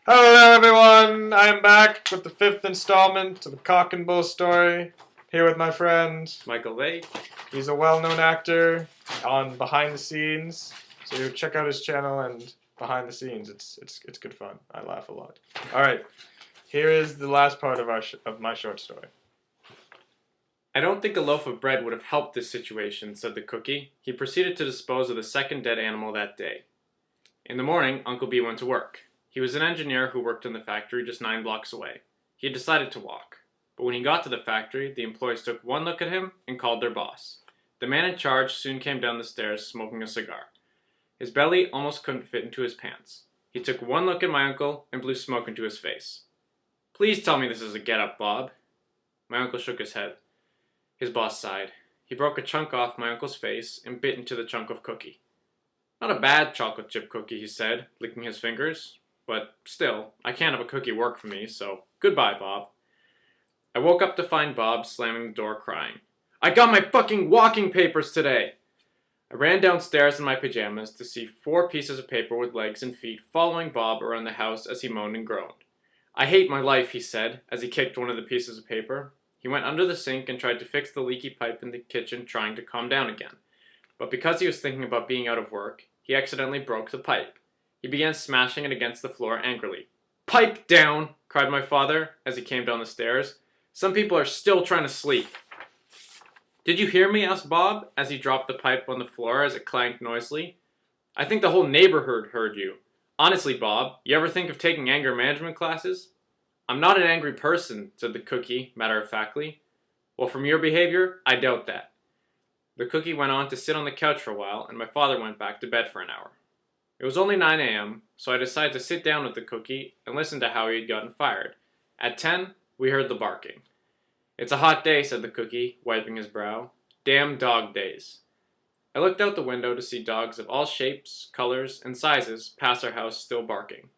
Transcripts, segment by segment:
Hello everyone, I'm back with the 5th installment of a cock and bull story. Here with my friend Michael Lake. He's a well-known actor on Behind the Scenes, so check out his channel and Behind the Scenes. It's good fun. I laugh a lot. All right, here is the last part of my short story. I don't think a loaf of bread would have helped this situation, said the cookie. He proceeded to dispose of the second dead animal that day. In the morning, Uncle B went to work. He was an engineer who worked in the factory just 9 blocks away. He had decided to walk. But when he got to the factory, the employees took one look at him and called their boss. The man in charge soon came down the stairs smoking a cigar. His belly almost couldn't fit into his pants. He took one look at my uncle and blew smoke into his face. Please tell me this is a get-up, Bob. My uncle shook his head. His boss sighed. He broke a chunk off my uncle's face and bit into the chunk of cookie. Not a bad chocolate chip cookie, he said, licking his fingers. But still, I can't have a cookie work for me, so goodbye, Bob. I woke up to find Bob slamming the door crying. I got my fucking walking papers today! I ran downstairs in my pajamas to see 4 pieces of paper with legs and feet following Bob around the house as he moaned and groaned. I hate my life, he said, as he kicked one of the pieces of paper. He went under the sink and tried to fix the leaky pipe in the kitchen, trying to calm down again. But because he was thinking about being out of work, he accidentally broke the pipe. He began smashing it against the floor angrily. Pipe down! Cried my father as he came down the stairs. Some people are still trying to sleep. Did you hear me? Asked Bob as he dropped the pipe on the floor as it clanked noisily. I think the whole neighborhood heard you. Honestly, Bob, you ever think of taking anger management classes? I'm not an angry person, said the cookie, matter-of-factly. Well, from your behavior, I doubt that. The cookie went on to sit on the couch for a while, and my father went back to bed for an hour. It was only 9 a.m., so I decided to sit down with the cookie and listen to how he had gotten fired. At 10, we heard the barking. It's a hot day, said the cookie, wiping his brow. Damn dog days. I looked out the window to see dogs of all shapes, colors, and sizes pass our house still barking.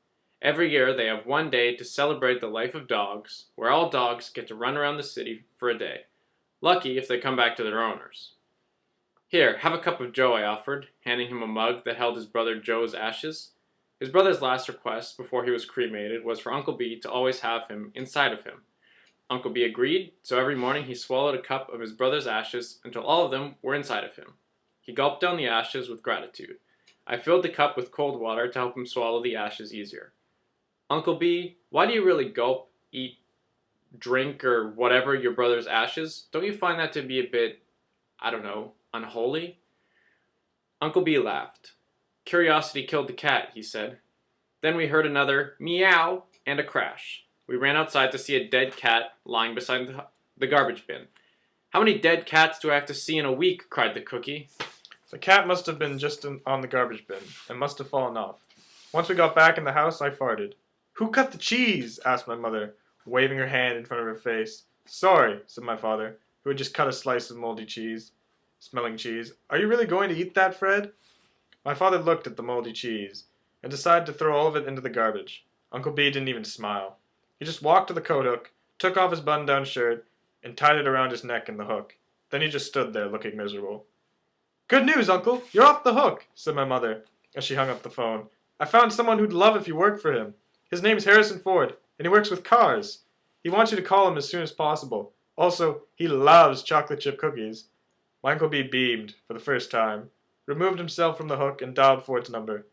Every year they have one day to celebrate the life of dogs, where all dogs get to run around the city for a day. Lucky if they come back to their owners. Here, have a cup of Joe, I offered, handing him a mug that held his brother Joe's ashes. His brother's last request before he was cremated was for Uncle B to always have him inside of him. Uncle B agreed, so every morning he swallowed a cup of his brother's ashes until all of them were inside of him. He gulped down the ashes with gratitude. I filled the cup with cold water to help him swallow the ashes easier. Uncle B, why do you really gulp, eat, drink, or whatever your brother's ashes? Don't you find that to be a bit, unholy? Uncle B laughed. Curiosity killed the cat, he said. Then we heard another meow and a crash. We ran outside to see a dead cat lying beside the garbage bin. How many dead cats do I have to see in a week? Cried the cookie. The cat must have been just on the garbage bin and must have fallen off. Once we got back in the house, I farted. Who cut the cheese? Asked my mother, waving her hand in front of her face. Sorry, said my father, who had just cut a slice of moldy cheese. Smelling cheese. Are you really going to eat that, Fred? My father looked at the moldy cheese and decided to throw all of it into the garbage. Uncle B didn't even smile. He just walked to the coat hook, took off his button-down shirt, and tied it around his neck in the hook. Then he just stood there looking miserable. Good news, Uncle! You're off the hook, said my mother as she hung up the phone. I found someone who'd love if you worked for him. His name's Harrison Ford, and he works with cars. He wants you to call him as soon as possible. Also, he loves chocolate chip cookies. My Uncle B beamed for the first time, removed himself from the hook, and dialed Ford's number.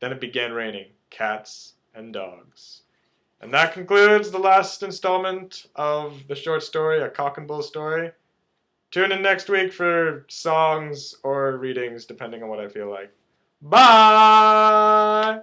Then it began raining cats and dogs. And that concludes the last installment of the short story, A Cock and Bull Story. Tune in next week for songs or readings, depending on what I feel like. Bye!